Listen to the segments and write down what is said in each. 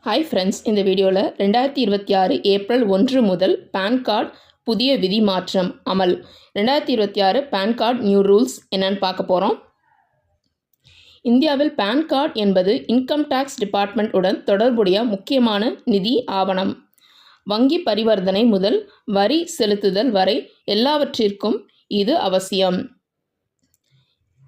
Hi friends, இந்த வீடியோவில் 2026 April 1 முதல் பேன் கார்டு புதிய விதி மாற்றம் அமல். 2026 பேன் கார்டு நியூ ரூல்ஸ் என்னன்னு பார்க்க போகிறோம். இந்தியாவில் பேன் கார்டு என்பது இன்கம் டேக்ஸ் டிபார்ட்மெண்ட் உடன் தொடர்புடைய முக்கியமான நிதி ஆவணம். வங்கி பரிவர்த்தனை முதல் வரி செலுத்துதல் வரை எல்லாவற்றிற்கும் இது அவசியம்.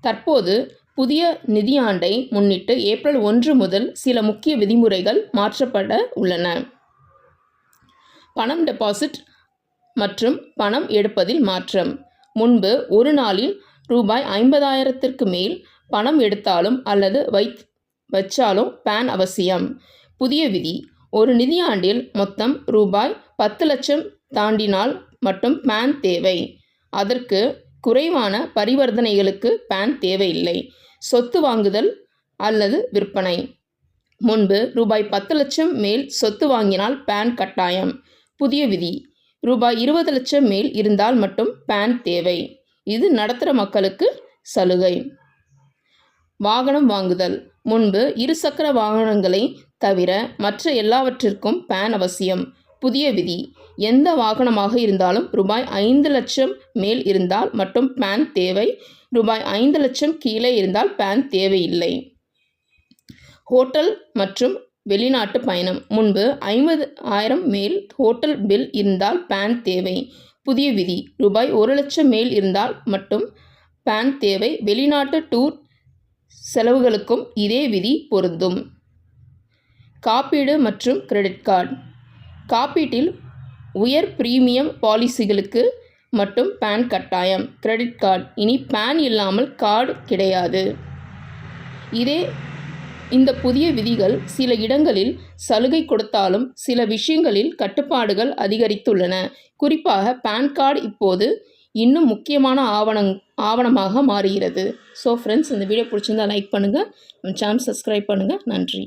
தற்போது புதிய நிதியாண்டை முன்னிட்டு ஏப்ரல் 1 முதல் சில முக்கிய விதிமுறைகள் மாற்றப்பட உள்ளன. பணம் டெபாசிட் மற்றும் பணம் எடுப்பதில் மாற்றம். முன்பு ஒரு நாளில் ரூபாய் 50,000க்கு மேல் பணம் எடுத்தாலும் அல்லது வச்சாலும் பேன் அவசியம். புதிய விதி: ஒரு நிதியாண்டில் மொத்தம் ரூபாய் 10 லட்சம் தாண்டினால் மட்டும் பேன் தேவை. அதற்கு குறைவான பரிவர்த்தனைகளுக்கு பேன் தேவையில்லை. சொத்து வாங்குதல் அல்லது விற்பனை: முன்பு ரூபாய் 10 லட்சம் மேல் சொத்து வாங்கினால் பேன் கட்டாயம். புதிய விதி: ரூபாய் 20 லட்சம் மேல் இருந்தால் மட்டும் பேன் தேவை. இது நடுத்தர மக்களுக்கு சலுகை. வாகனம் வாங்குதல்: முன்பு இருசக்கர வாகனங்களை தவிர மற்ற எல்லாவற்றிற்கும் பேன் அவசியம். புதிய விதி: எந்த வாகனமாக இருந்தாலும் ரூபாய் 5 லட்சம் மேல் இருந்தால் மட்டும் பேன் தேவை. ரூபாய் 5 லட்சம் கீழே இருந்தால் பேன் தேவையில்லை. ஹோட்டல் மற்றும் வெளிநாட்டு பயணம்: முன்பு 50,000 மேல் ஹோட்டல் பில் இருந்தால் பேன் தேவை. புதிய விதி: ரூபாய் 1 லட்சம் மேல் இருந்தால் மட்டும் பேன் தேவை. வெளிநாட்டு டூர் செலவுகளுக்கும் இதே விதி பொருந்தும். காப்பீடு மற்றும் கிரெடிட் கார்டு: காப்பீட்டில் உயர் பிரீமியம் பாலிசிகளுக்கு மட்டும் பேன் கட்டாயம். கிரெடிட் கார்டு: இனி பேன் இல்லாமல் கார்டு கிடையாது. இந்த புதிய விதிகள் சில இடங்களில் சலுகை கொடுத்தாலும் சில விஷயங்களில் கட்டுப்பாடுகள் அதிகரித்துள்ளன. குறிப்பாக பேன் கார்டு இப்போது இன்னும் முக்கியமான ஆவணமாக மாறுகிறது. ஸோ ஃப்ரெண்ட்ஸ், இந்த வீடியோ பிடிச்சிருந்தால் லைக் பண்ணுங்கள், நம்ம சேனல் சப்ஸ்கிரைப் பண்ணுங்கள். நன்றி.